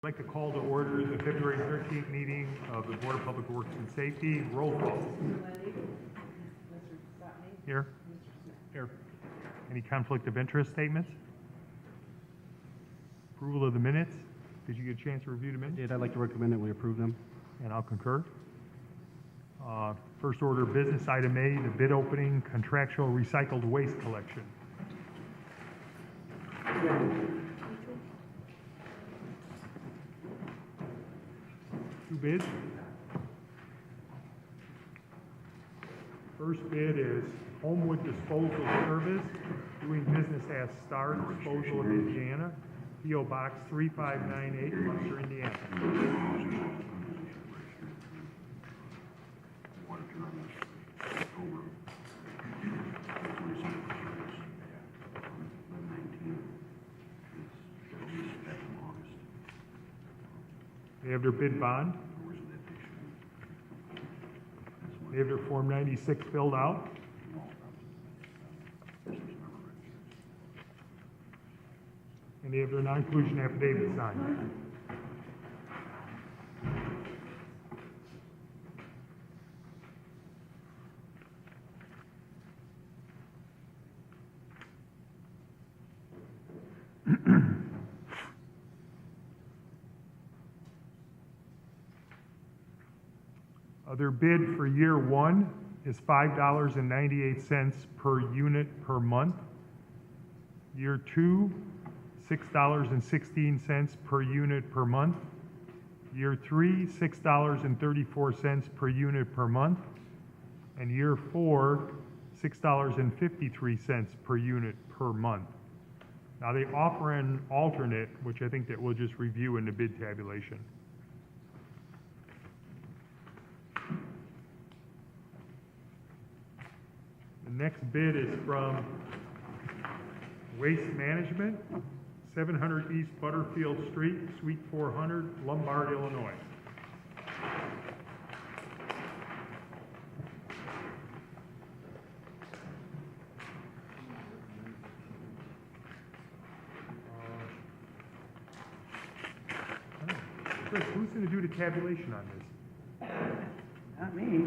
I'd like to call to order the February 13th meeting of the Board of Public Works and Safety. Roll call. Here. Here. Any conflict of interest statements? Approval of the minutes. Did you get a chance to review the minutes? I'd like to recommend that we approve them. And I'll concur. First order of business, item A, the bid opening, contractual recycled waste collection. Two bids. First bid is Homewood Disposal Service, doing business as Star Disposal of Indiana, P.O. Box 3598, Munster, Indiana. They have their bid bond. They have their Form 96 filled out. And they have their non-inclusion affidavit signed. Their bid for year one is $5.98 per unit per month. Year two, $6.16 per unit per month. Year three, $6.34 per unit per month. And year four, $6.53 per unit per month. Now they offer an alternate, which I think that we'll just review in the bid tabulation. The next bid is from Waste Management, 700 East Butterfield Street, Suite 400, Lombard, Illinois. Chris, who's going to do the tabulation on this? Not me.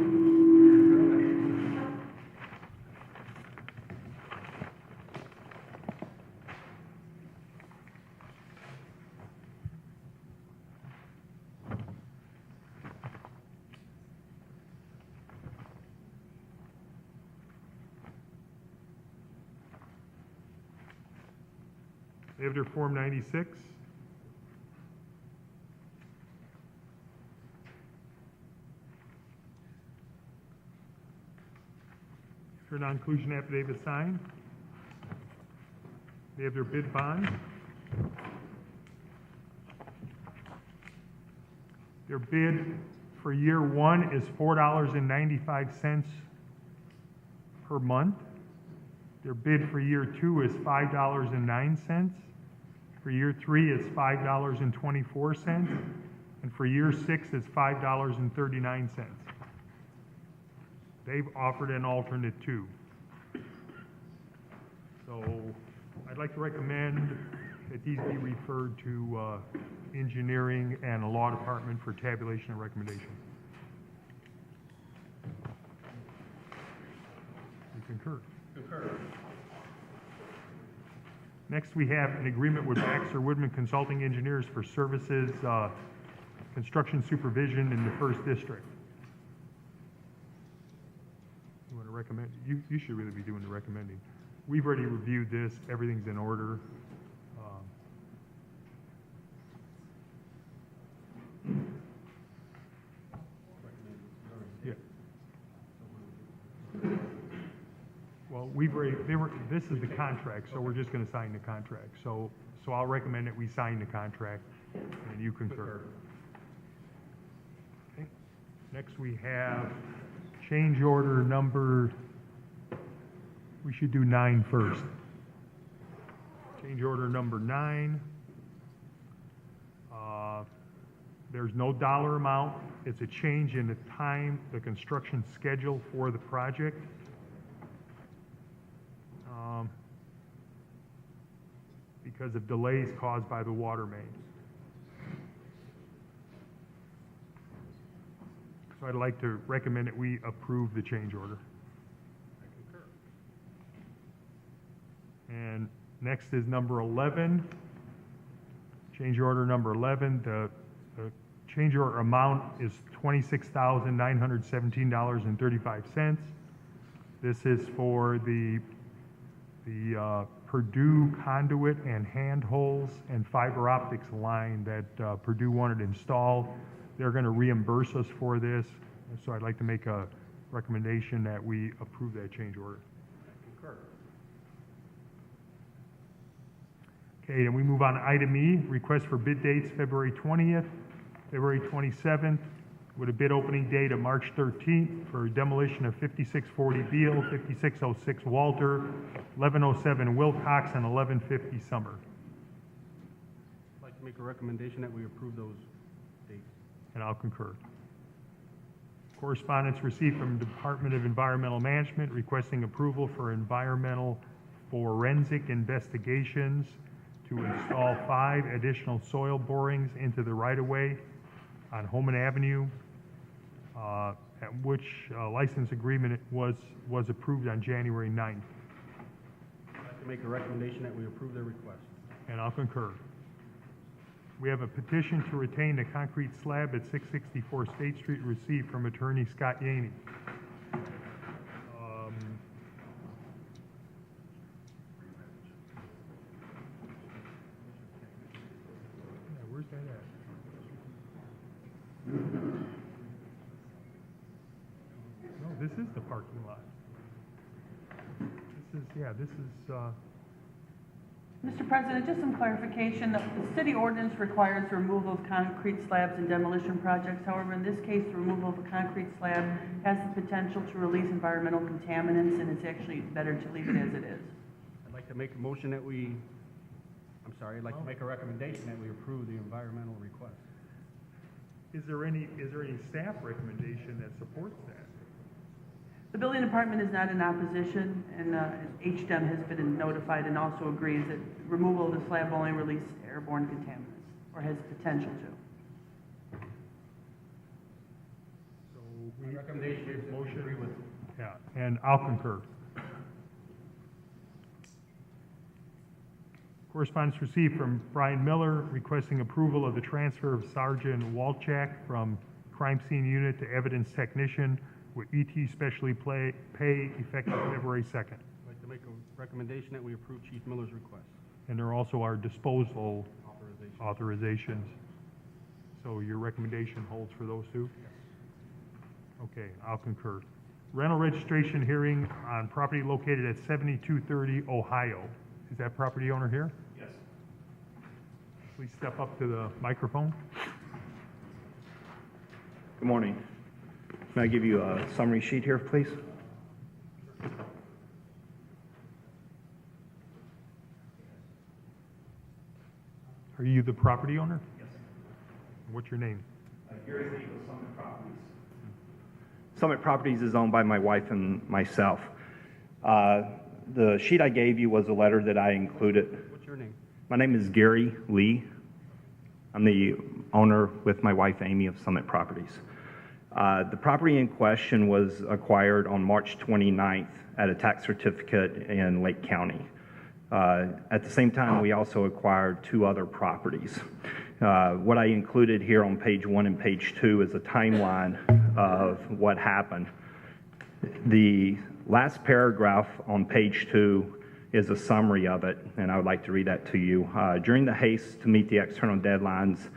They have their Form 96. Their non-inclusion affidavit signed. They have their bid bond. Their bid for year one is $4.95 per month. Their bid for year two is $5.09. For year three, it's $5.24. And for year six, it's $5.39. They've offered an alternate too. So I'd like to recommend that these be referred to engineering and the law department for tabulation and recommendation. You concur? Concur. Next, we have an agreement with Baxter Woodman Consulting Engineers for services, construction supervision in the 1st District. You want to recommend? You should really be doing the recommending. We've already reviewed this. Everything's in order. Yeah. Well, this is the contract, so we're just going to sign the contract. So I'll recommend that we sign the contract, and you concur. Okay. Next, we have change order number, we should do 9 first. Change order number 9. There's no dollar amount. It's a change in the time, the construction schedule for the project. Because of delays caused by the water main. So I'd like to recommend that we approve the change order. I concur. And next is number 11. Change order number 11. The change order amount is $26,917.35. This is for the Purdue conduit and handholds and fiber optics line that Purdue wanted installed. They're going to reimburse us for this, so I'd like to make a recommendation that we approve that change order. I concur. Okay, and we move on to item E, request for bid dates February 20th, February 27th, with a bid opening date of March 13th for demolition of 5640 Beale, 5606 Walter, 1107 Wilcox, and 1150 Summer. I'd like to make a recommendation that we approve those dates. And I'll concur. Correspondence received from the Department of Environmental Management requesting approval for environmental forensic investigations to install 5 additional soil borings into the right-of-way on Holman Avenue, at which license agreement was approved on January 9th. I'd like to make a recommendation that we approve their request. And I'll concur. We have a petition to retain the concrete slab at 664 State Street received from attorney Scott Yaney. Where's that at? No, this is the parking lot. This is, Mr. President, just some clarification. The city ordinance requires the removal of concrete slabs in demolition projects. However, in this case, the removal of a concrete slab has the potential to release environmental contaminants, and it's actually better to leave it as it is. I'd like to make a motion that we, I'd like to make a recommendation that we approve the environmental request. is there any staff recommendation that supports that? The building department is not in opposition, and HDEM has been notified and also agrees that removal of the slab will only release airborne contaminants, or has potential to. So My recommendation is motion. Agree with. Yeah, and I'll concur. Correspondence received from Brian Miller requesting approval of the transfer of Sergeant Walchak from crime scene unit to evidence technician with ET specially pay effective February 2nd. I'd like to make a recommendation that we approve Chief Miller's request. And there also are disposal authorizations. So your recommendation holds for those two? Yes. Okay, I'll concur. Rental registration hearing on property located at 7230 Ohio. Is that property owner here? Yes. Please step up to the microphone. Good morning. Can I give you a summary sheet here, please? Are you the property owner? Yes. What's your name? Gary Lee with Summit Properties. Summit Properties is owned by my wife and myself. The sheet I gave you was a letter that I included. What's your name? My name is Gary Lee. I'm the owner with my wife Amy of Summit Properties. The property in question was acquired on March 29th at a tax certificate in Lake County. At the same time, we also acquired 2 other properties. What I included here on page 1 and page 2 is a timeline of what happened. The last paragraph on page 2 is a summary of it, and I would like to read that to you. During the haste to meet the external deadlines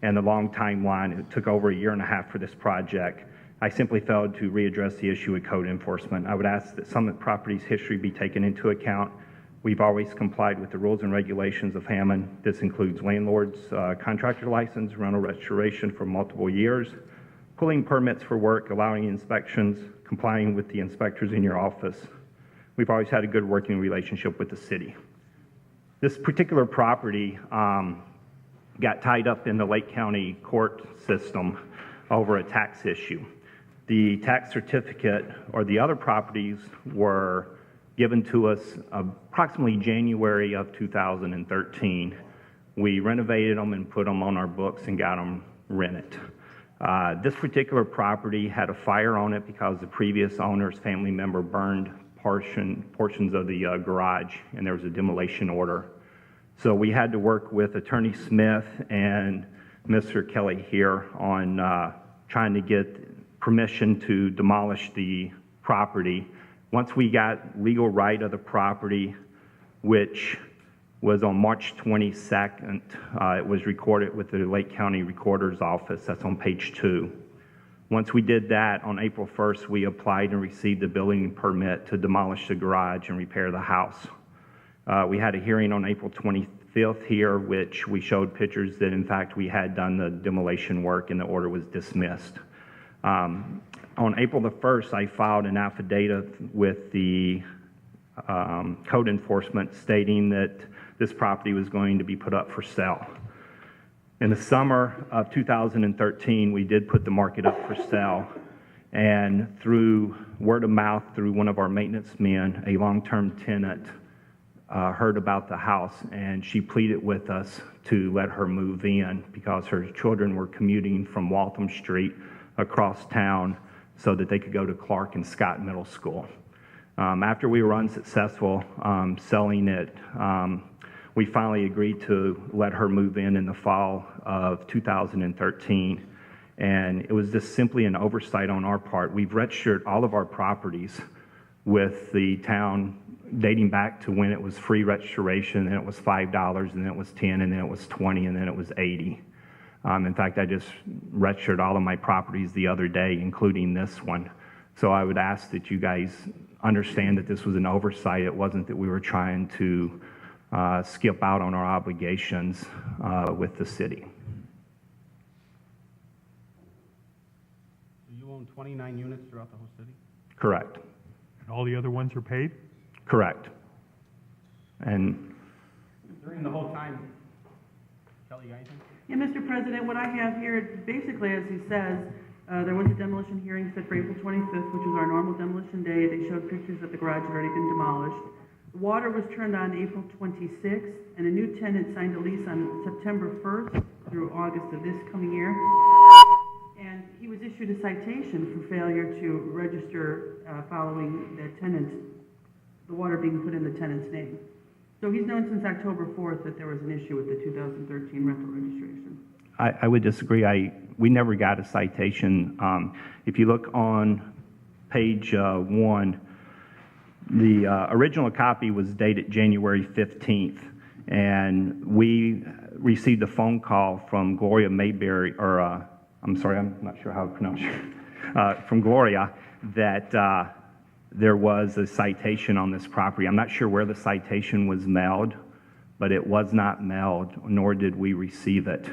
and the long timeline, it took over 1.5 years for this project. I simply failed to readdress the issue with code enforcement. I would ask that Summit Properties' history be taken into account. We've always complied with the rules and regulations of Hammond. This includes landlord's contractor license, rental restoration for multiple years, pulling permits for work, allowing inspections, complying with the inspectors in your office. We've always had a good working relationship with the city. This particular property got tied up in the Lake County court system over a tax issue. The tax certificate or the other properties were given to us approximately January of 2013. We renovated them and put them on our books and got them rented. This particular property had a fire on it because the previous owner's family member burned portions of the garage, and there was a demolition order. So we had to work with Attorney Smith and Mr. Kelly here on trying to get permission to demolish the property. Once we got legal right of the property, which was on March 22nd, it was recorded with the Lake County Recorder's Office. That's on page 2. Once we did that, on April 1st, we applied and received a building permit to demolish the garage and repair the house. We had a hearing on April 25th here, which we showed pictures that, in fact, we had done the demolition work and the order was dismissed. On April the 1st, I filed an affidavit with the code enforcement stating that this property was going to be put up for sale. In the summer of 2013, we did put the market up for sale, and through word of mouth, through one of our maintenance men, a long-term tenant heard about the house, and she pleaded with us to let her move in because her children were commuting from Waltham Street across town so that they could go to Clark and Scott Middle School. After we were unsuccessful selling it, we finally agreed to let her move in the fall of 2013. And it was just simply an oversight on our part. We've registered all of our properties with the town dating back to when it was free registration, then it was $5, and then it was $10, and then it was $20, and then it was $80. In fact, I just registered all of my properties the other day, including this one. So I would ask that you guys understand that this was an oversight. It wasn't that we were trying to skip out on our obligations with the city. So you own 29 units throughout the whole city? Correct. And all the other ones are paid? Correct. And During the whole time, Kelly, you got anything? Yeah, Mr. President, what I have here, basically, as he says, there was a demolition hearing set for April 25th, which was our normal demolition day. They showed pictures that the garage had already been demolished. The water was turned on April 26th, and a new tenant signed a lease on September 1st through August of this coming year. And he was issued a citation for failure to register following the water being put in the tenant's name. So he's known since October 4th that there was an issue with the 2013 rental registration. I would disagree. We never got a citation. If you look on page 1, the original copy was dated January 15th, and we received a phone call from Gloria Mayberry, or I'm sorry, I'm not sure how to pronounce it, from Gloria, that there was a citation on this property. I'm not sure where the citation was mailed, but it was not mailed, nor did we receive it.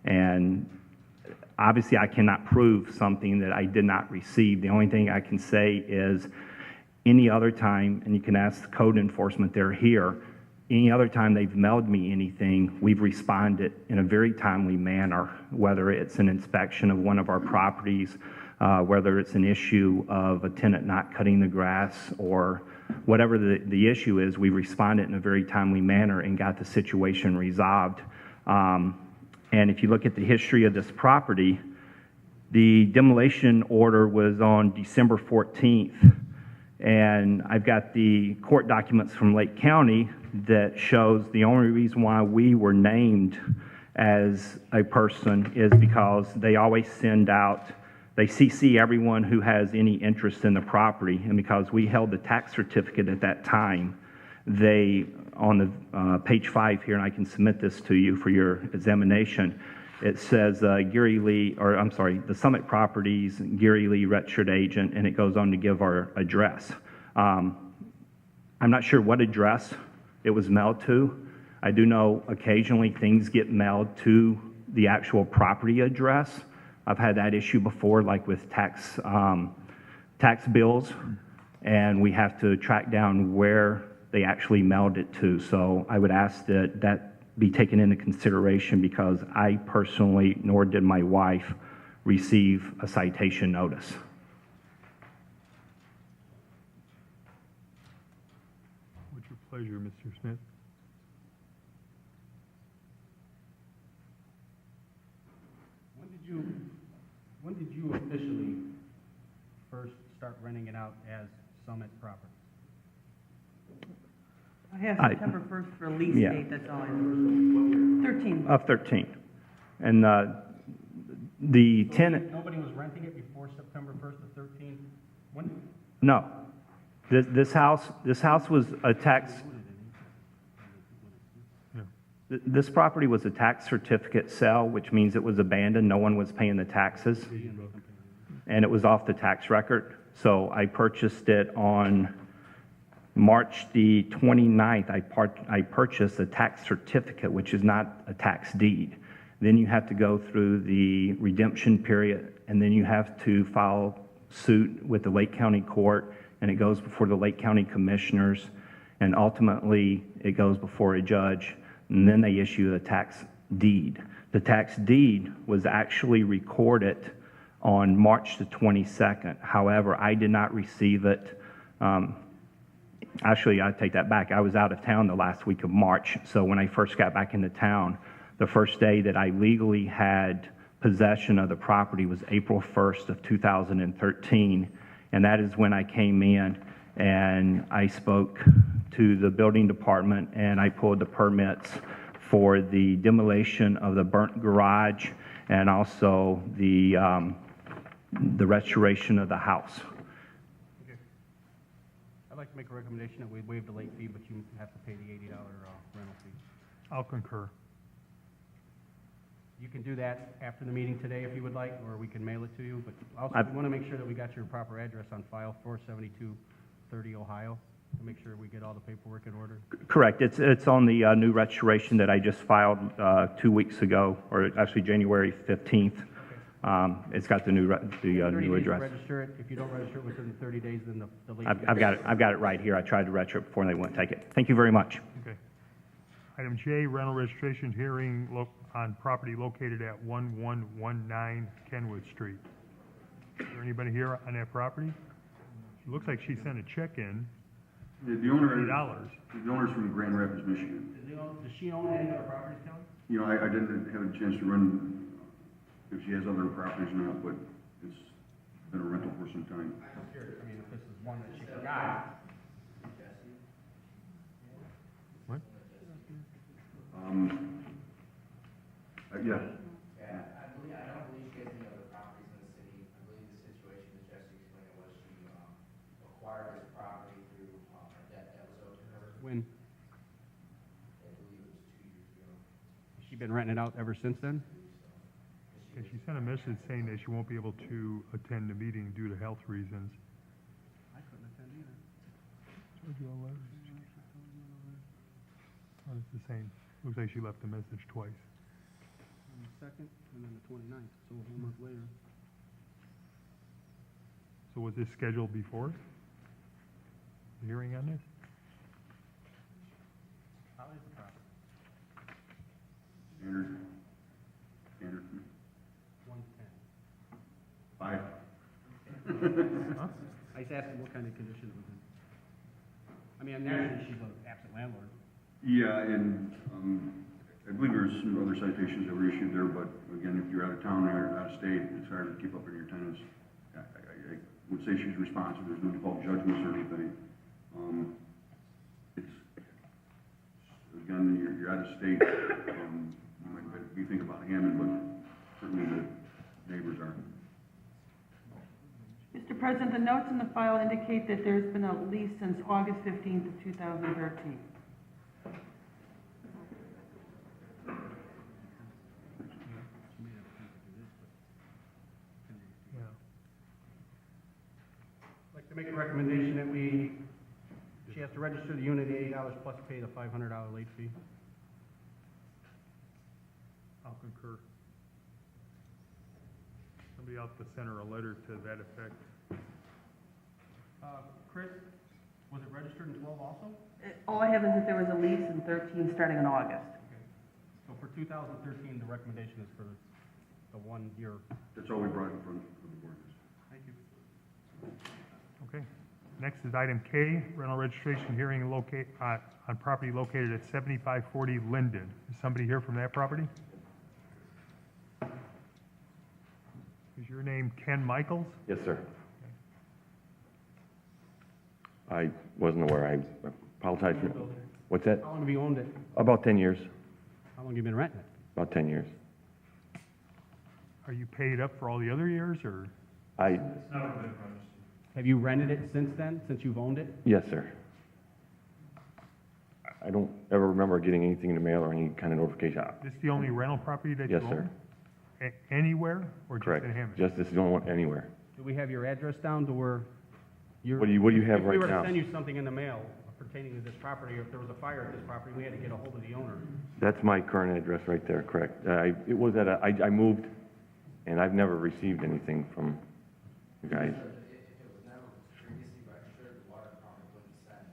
And obviously, I cannot prove something that I did not receive. The only thing I can say is any other time, and you can ask the code enforcement, they're here, any other time they've mailed me anything, we've responded in a very timely manner, whether it's an inspection of one of our properties, whether it's an issue of a tenant not cutting the grass, or whatever the issue is, we responded in a very timely manner and got the situation resolved. And if you look at the history of this property, the demolition order was on December 14th. And I've got the court documents from Lake County that shows the only reason why we were named as a person is because they always send out, they CC everyone who has any interest in the property. And because we held the tax certificate at that time, they, on the page 5 here, and I can submit this to you for your examination, it says Gary Lee, or I'm sorry, the Summit Properties, Gary Lee, registered agent, and it goes on to give our address. I'm not sure what address it was mailed to. I do know occasionally things get mailed to the actual property address. I've had that issue before, like with tax bills, and we have to track down where they actually mailed it to. So I would ask that that be taken into consideration, because I personally, nor did my wife, receive a citation notice. What's your pleasure, Mr. Smith? When did you officially first start renting it out as Summit Properties? I have I- September 1st release Yeah. date, that's all I know. 13. Of 13. And the So tenant, nobody was renting it before September 1st of 13? When? no. This house was a tax, this property was a tax certificate sale, which means it was abandoned, no one was paying the taxes, and it was off the tax record. So I purchased it on March the 29th. I purchased a tax certificate, which is not a tax deed. Then you have to go through the redemption period, and then you have to file suit with the Lake County Court, and it goes before the Lake County Commissioners, and ultimately it goes before a judge, and then they issue a tax deed. The tax deed was actually recorded on March the 22nd. However, I did not receive it. Actually, I take that back. I was out of town the last week of March, so when I first got back into town, the first day that I legally had possession of the property was April 1st of 2013, and that is when I came in and I spoke to the building department and I pulled the permits for the demolition of the burnt garage and also the restoration of the house. I'd like to make a recommendation that we waive the late fee, but you have to pay the $80 rental fee. I'll concur. You can do that after the meeting today if you would like, or we can mail it to you, but also I've- we want to make sure that we got your proper address on file, 47230 Ohio, to make sure we get all the paperwork in order. Correct. It's on the new restoration that I just filed 2 weeks ago, or actually January 15th. It's got the new 30 days to address. register it. If you don't register it within the 30 days, then the late. I've got it right here. I tried to retro it before and they wouldn't take it. Thank you very much. Okay. Item J, rental registration hearing on property located at 1119 Kenwood Street. Is there anybody here on that property? It looks like she sent a check in, The owner, $80. the owner's from Grand Rapids, Michigan. Does she own any other properties, Kelly? You know, I didn't have a chance to run if she has other properties or not, but it's been a rental for some time. I'm curious, I mean, if this is one that she forgot. what? Yeah, Yeah, I don't believe she has any other properties in the city. I believe the situation that Jesse explained was she acquired this property through a debt that was owed to her. When? I believe it was 2 years ago. Has she been renting it out ever since then? Okay, she sent a message saying that she won't be able to attend the meeting due to health reasons. I couldn't attend either. Oh, it's the same. Looks like she left a message twice. On the 2nd and then the 29th, so a whole month later. So was this scheduled before? The hearing on this? How is the property? standard, 110. 5. I just asked him what kind of condition it was in. I mean, naturally, she's an absent landlord. Yeah, and I believe there's some other citations that were issued there, but again, if you're out of town or out of state, it's hard to keep up with your tenants. I would say she's responsive, there's no default judgments or anything. It's, again, you're out of state, you might be thinking about Hammond, but certainly the neighbors are. Mr. President, the notes in the file indicate that there's been a lease since August 15th of 2013. Yeah. I'd like to make a recommendation that she has to register the unit at $80 plus pay the $500 late fee. I'll concur. Somebody else to send her a letter to that effect. Chris, was it registered in 12 also? All I have is that there was a lease in 13 starting in August. So for 2013, the recommendation is for the 1 year. That's all we brought in front of the board. Thank you. Okay. Next is item K, rental registration hearing on property located at 7540 Linden. Is somebody here from that property? Is your name Ken Michaels? Yes, sir. I wasn't aware. I apologize for, what's that? How long have you owned it? About 10 years. How long have you been renting it? About 10 years. Are you paid up for all the other years, or? I, Have you rented it since then, since you've owned it? yes, sir. I don't ever remember getting anything in the mail or any kind of notification. This the only rental property that you Yes, own? sir. Anywhere, or just Correct. in Hammond? Just, this is the only one anywhere. Do we have your address down to where you're? What do you have If we right were to now? send you something in the mail pertaining to this property, or if there was a fire at this property, we had to get a hold of the owner. That's my current address right there, correct. It was at I moved, and I've never received anything from you guys. If it was never previously registered, the water department wouldn't send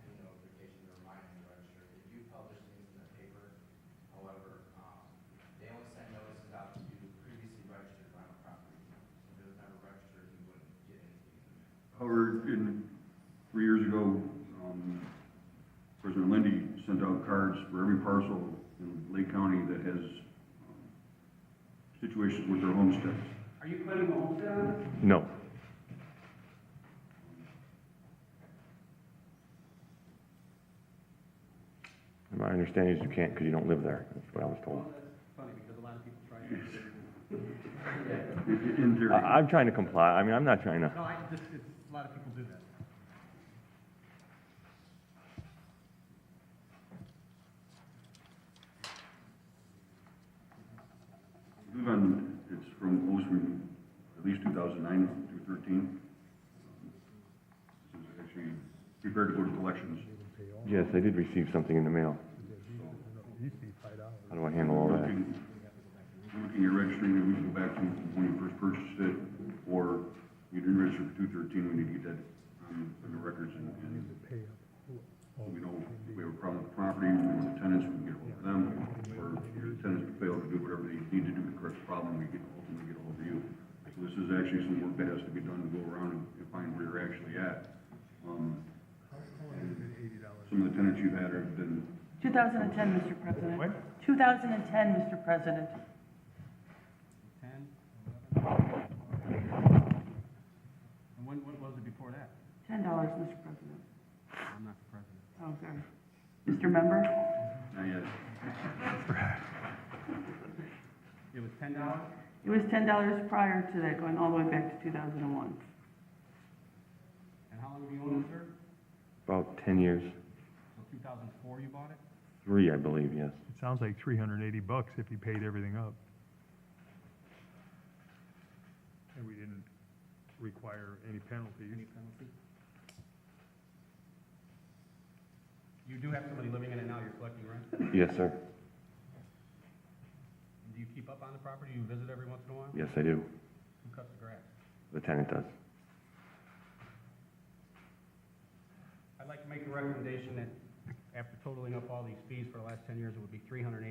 any notification to remind them to register. They do publish things in the paper, however, they only send notices out to previously registered rental properties. So if it was never registered, you wouldn't get anything in the mail. However, 3 years ago, President Lindy sent out cards for every parcel in Lake County that has situations with their homesteads. Are you claiming a homestead on it? No. My understanding is you can't because you don't live there. That's what I was told. That's funny, because a lot of people try to. In theory. I'm trying to comply. I mean, I'm not trying to. No, a lot of people do that. We've been, it's from at least 2009 through 13. This is actually prepared to go to collections. Yes, I did receive something in the mail. How do I handle all that? Looking at registering, we can go back to when you first purchased it, or you didn't register for 213, we need to get that on the records, and so we know if we have a problem with the property, we know the tenants, we can get ahold of them, or if your tenants fail to do whatever they need to do to correct the problem, we ultimately get ahold of you. So this is actually some work that has to be done to go around and find where you're actually at. Some of the tenants you've had have been 2010, Mr. President. What? 2010, Mr. President. 10, 11. And what was it before that? $10, Mr. President. I'm not the president. Oh, sorry. Mr. Member? not yet. It was $10? It was $10 prior to that, going all the way back to 2001. And how long have you owned it, sir? About 10 years. So 2004 you bought it? 3, I believe, yes. It sounds like $380 if you paid everything up. And we didn't require any penalties. Any penalty? You do have somebody living in it now, you're collecting rent? Yes, sir. Do you keep up on the property? You visit every once in a while? Yes, I do. Who cuts the grass? The tenant does. I'd like to make a recommendation that after totaling up all these fees for the last 10 years, it would be $380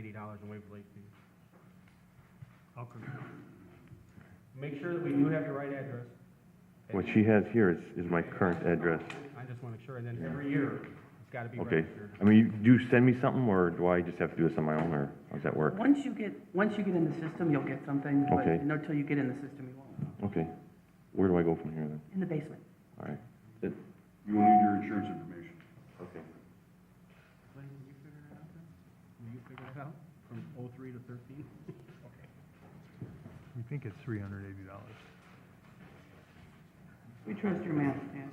in waived late fees. I'll concur. Make sure that we do have your right address. What she has here is my current address. I just want to make sure, and then every year, it's got to be Okay. registered. I mean, do you send me something, or do I just have to do this on my own, or how does that work? Once you get in the system, you'll get something, but Okay. until you get in the system, you won't. Okay. Where do I go from here, then? In the basement. All right. You will need your insurance information. Okay. Glenn, will you figure that out then? Will you figure that out from 03 to 13? Okay. We think it's $380. We trust your math, Dan.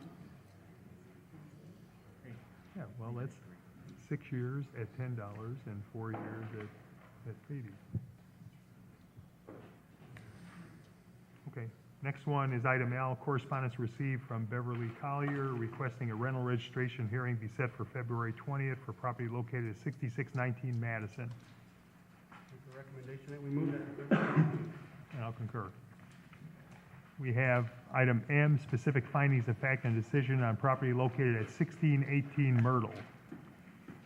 Yeah, well, that's 6 years at $10 and 4 years at 80. Okay, next one is item L, correspondence received from Beverly Collier requesting a rental registration hearing be set for February 20th for property located at 6619 Madison. Make a recommendation that we move that to 13. And I'll concur. We have item M, specific findings of fact and decision on property located at 1618 Myrtle.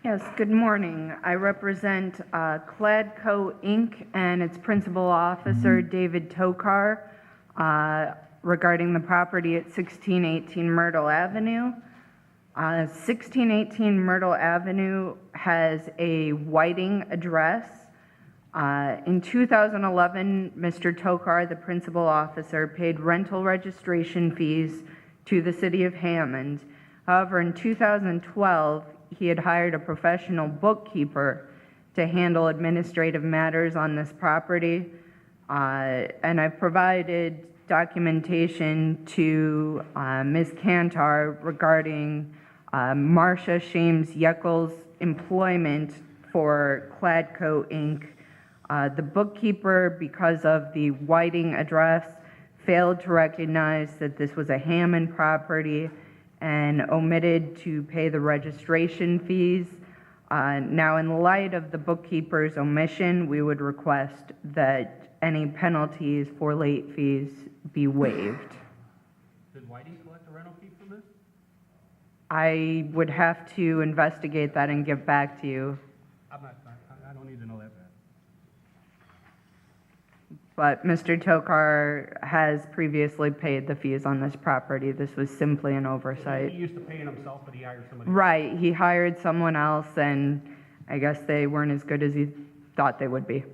Yes, good morning. I represent Cladco Inc. and its principal officer, David Tokar, regarding the property at 1618 Myrtle Avenue. 1618 Myrtle Avenue has a Whiting address. In 2011, Mr. Tokar, the principal officer, paid rental registration fees to the city of Hammond. However, in 2012, he had hired a professional bookkeeper to handle administrative matters on this property. And I've provided documentation to Ms. Cantar regarding Marcia Shames Yeckel's employment for Cladco Inc. The bookkeeper, because of the Whiting address, failed to recognize that this was a Hammond property and omitted to pay the registration fees. Now, in light of the bookkeeper's omission, we would request that any penalties for late fees be waived. Did Whiting collect a rental fee from this? I would have to investigate that and get back to you, I don't need to know that bad. but Mr. Tokar has previously paid the fees on this property. This was simply an He oversight. used to pay it himself, but he hired somebody. Right, he hired someone else, and I guess they weren't as good as he thought they would be.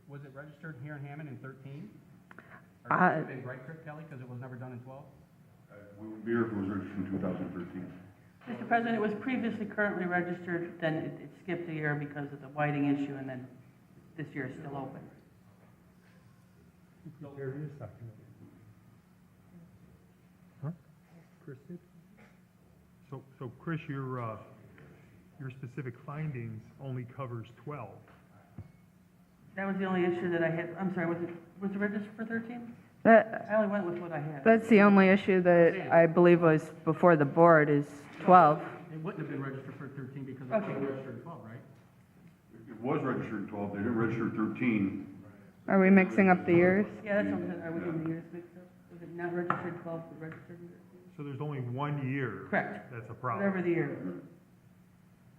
Was it registered here in Hammond in 13? Uh, Or did it right, Kelly, because it was never done in 12? We would be here if it was registered in 2013. Mr. President, it was previously currently registered, then it skipped a year because of the Whiting issue, and then this year it's still open. There it is documented. Huh? Chris did? So Chris, your specific findings only covers 12. That was the only issue that I had. I'm sorry, was it registered for 13? That, I only went with what I had. that's the only issue that I believe was before the board is 12. It wouldn't have been registered for 13 because it Okay. was registered in 12, right? It was registered in 12, they didn't register 13. Are we mixing up the years? Yeah, that's what I'm saying. Are we getting the years mixed up? Was it not registered 12, but registered in 13? So there's only 1 year. Correct. That's a problem. Whatever the year.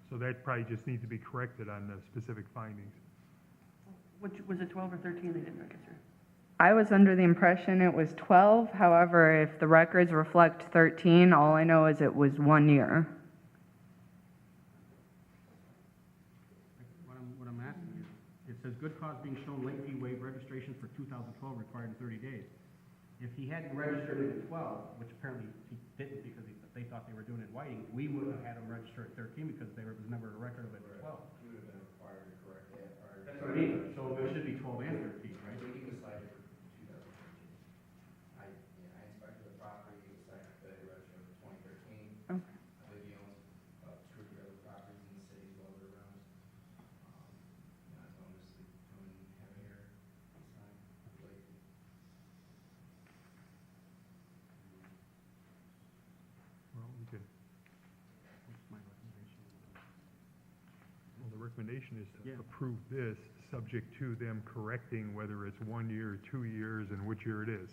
So that probably just needs to be corrected on the specific findings. Which, was it 12 or 13 they didn't register? I was under the impression it was 12. However, if the records reflect 13, all I know is it was 1 year. What I'm asking you, it says good cause being shown, late fee waive registration for 2012 required in 30 days. If he hadn't registered it at 12, which apparently he didn't because they thought they were doing it in Whiting, we wouldn't have had him register at 13 because there was never a record of it at 12. You would have been required to correct it, or That's what I mean. So it should be 12 and 13, right? we can decide for 2013. I inspected the property, it was cited that it registered in 2013. Okay. I believe he owns two or three other properties in the city as well that are around. I told him just to come and have it here, sign, late fee. Well, we could, What's my recommendation? well, the recommendation is to Yeah. approve this, subject to them correcting whether it's 1 year, 2 years, and which year it is.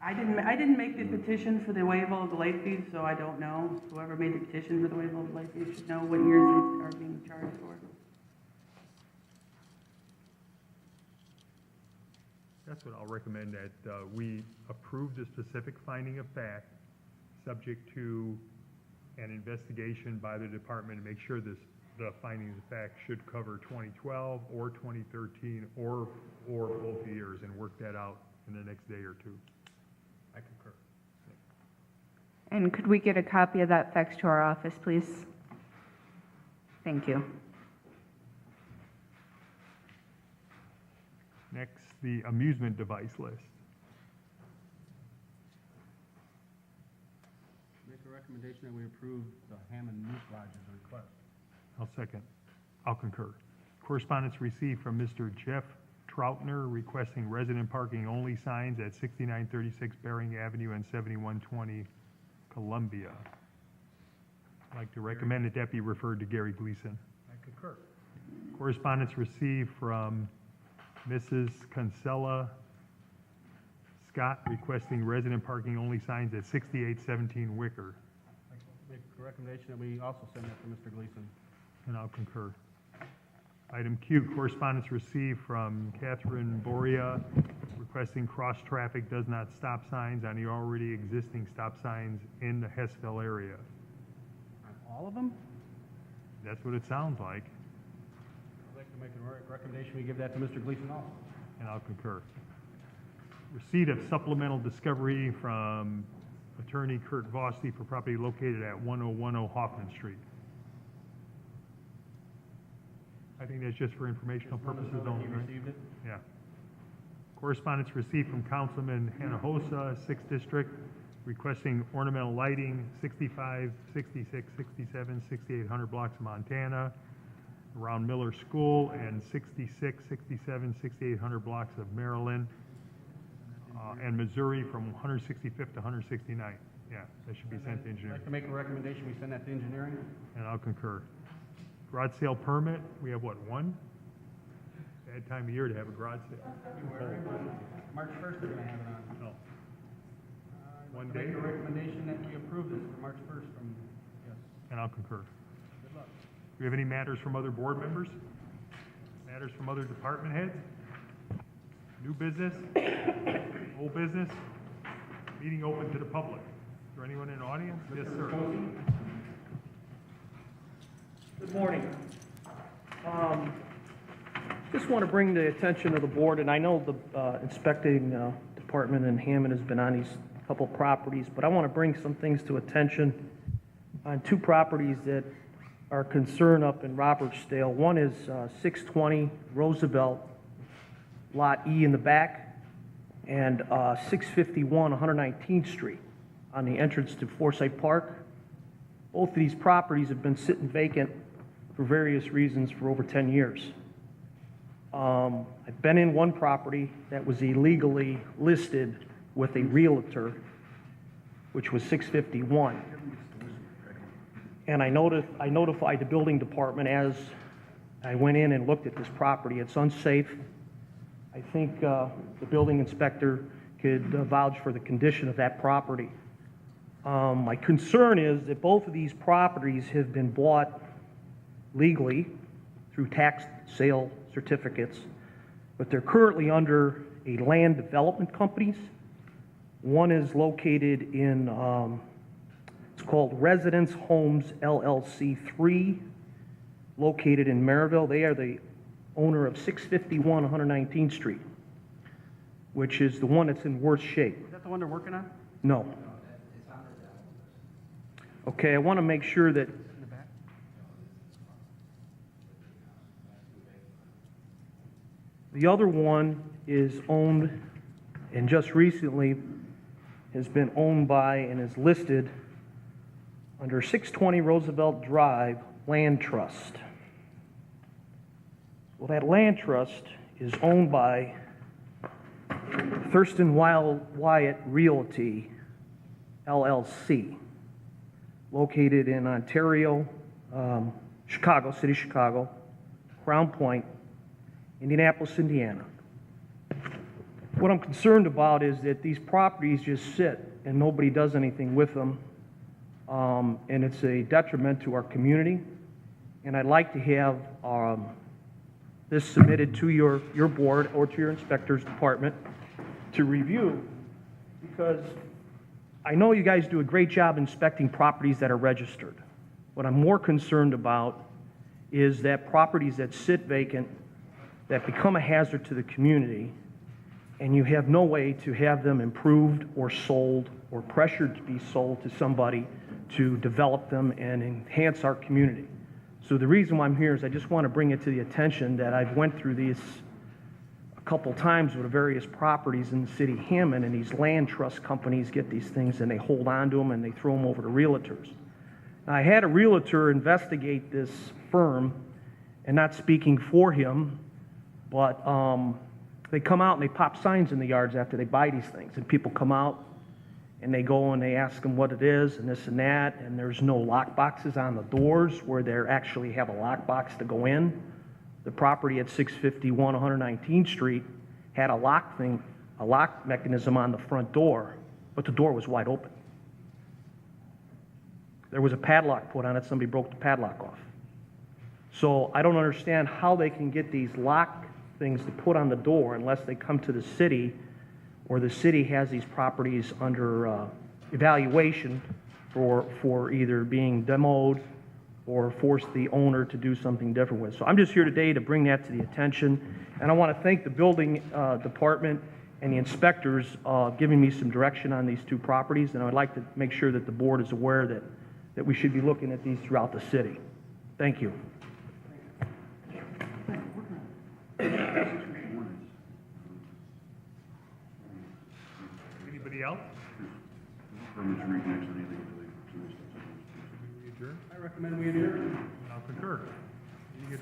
I didn't make the petition for the waiver of the late fees, so I don't know. Whoever made the petition for the waiver of the late fees should know what years they are being charged for. That's what I'll recommend, that we approve the specific finding of fact, subject to an investigation by the department to make sure the findings of fact should cover 2012 or 2013 or both years, and work that out in the next day or two. I concur. And could we get a copy of that fax to our office, please? Thank you. Next, the amusement device list. Make a recommendation that we approve the Hammond Moose Lodge as a request. I'll second. I'll concur. Correspondence received from Mr. Jeff Troutner requesting resident parking only signs at 6936 Bering Avenue and 7120 Columbia. I'd like to recommend that that be referred to Gary Gleason. I concur. Correspondence received from Mrs. Kinsella Scott requesting resident parking only signs at 6817 Wicker. Make a recommendation that we also send that to Mr. Gleason. And I'll concur. Item Q, correspondence received from Catherine Boria requesting cross-traffic does not stop signs on the already existing stop signs in the Hessville area. On all of them? That's what it sounds like, I'd like to make a recommendation, we give that to Mr. Gleason also. and I'll concur. Receipt of supplemental discovery from attorney Kurt Vosti for property located at 1010 Hoffman Street. I think that's just for informational purposes He only, right? received it. Yeah. Correspondence received from Councilman Hinojosa, 6th District, requesting ornamental lighting, 65, 66, 67, 6800 blocks of Montana, around Miller School, and 66, 67, 6800 blocks of Maryland, and Missouri from 165th to 169th. Yeah, that should be sent to I'd engineering, like to make a recommendation, we send that to engineering. and I'll concur. Garage sale permit, we have what, one? Bad time of year to have a garage sale. March 1st, they're gonna have it on. No. I'd One like to day? make a recommendation that we approve this for March 1st from, yes, And I'll concur. good luck. Do we have any matters from other board members? Matters from other department heads? New business? Old business? Meeting open to the public. Is there anyone in the audience? Yes, sir. Good morning. Just want to bring the attention of the board, and I know the inspecting department in Hammond has been on these couple properties, but I want to bring some things to attention on two properties that are concerned up in Robertsdale. One is 620 Roosevelt, Lot E in the back, and 651 119th Street on the entrance to Forsyth Park. Both of these properties have been sitting vacant for various reasons for over 10 years. I've been in one property that was illegally listed with a realtor, which was 651. And I notified the building department as I went in and looked at this property. It's unsafe. I think the building inspector could vouch for the condition of that property. My concern is that both of these properties have been bought legally through tax sale certificates, but they're currently under a land development companies. One is located in, it's called Residence Homes LLC 3, located in Maryville. They are the owner of 651 119th Street, which is the one that's in worse shape. Is that the one they're working on? No. Okay, I want to make sure that In the back? the other one is owned, and just recently has been owned by and is listed under 620 Roosevelt Drive Land Trust. Well, that land trust is owned by Thurston Wyatt Realty, LLC, located in Ontario, Chicago, City, Chicago, Crown Point, Indianapolis, Indiana. What I'm concerned about is that these properties just sit and nobody does anything with them, and it's a detriment to our community. And I'd like to have this submitted to your board or to your inspector's department to review, because I know you guys do a great job inspecting properties that are registered. What I'm more concerned about is that properties that sit vacant, that become a hazard to the community, and you have no way to have them improved or sold or pressured to be sold to somebody to develop them and enhance our community. So the reason why I'm here is I just want to bring it to the attention that I've went through these a couple times with various properties in the city of Hammond, and these land trust companies get these things and they hold on to them and they throw them over to realtors. Now, I had a realtor investigate this firm, and not speaking for him, but they come out and they pop signs in the yards after they buy these things, and people come out and they go and they ask them what it is and this and that, and there's no lock boxes on the doors where they actually have a lock box to go in. The property at 651 119th Street had a lock mechanism on the front door, but the door was wide open. There was a padlock put on it, somebody broke the padlock off. So I don't understand how they can get these lock things to put on the door unless they come to the city, or the city has these properties under evaluation for either being demoed or force the owner to do something different with. So I'm just here today to bring that to the attention, and I want to thank the building department and the inspectors giving me some direction on these two properties, and I would like to make sure that the board is aware that we should be looking at these throughout the city. Thank you. Anybody else? Permits reconnects on anything until they. We adjourn? I recommend we adjourn. I'll concur. You get your